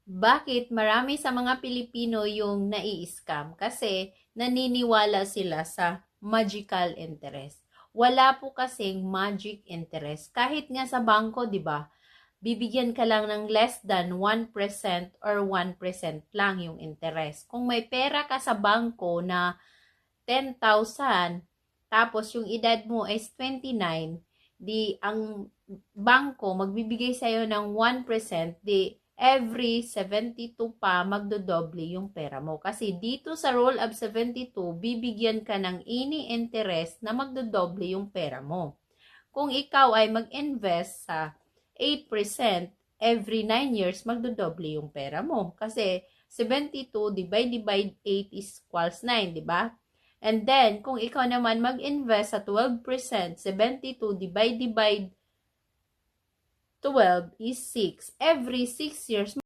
Bakit marami sa mga Pilipino yung nai-scam? Kasi naniniwala sila sa magical interest. Wala po kasing magic interest. Kahit nga sa bangko, 'di ba? Bibigyan ka lang ng less than 1% or 1% lang yung interest. Kung may pera ka sa bangko na 10,000, tapos yung edad mo is 29, di ang bangko magbibigay sa'yo ng 1%, di every 72 pa magdodoble yung pera mo. Kasi dito sa roll of 72, bibigyan ka ng any interest na magdodoble yung pera mo. Kung ikaw ay mag-invest sa 8%, every 9 years, magdodoble yung pera mo. Kasi 72 divide 8 is equals 9, di ba? And then, kung ikaw naman mag-invest sa 12%, 72 divide 12 is 6. Every 6 years,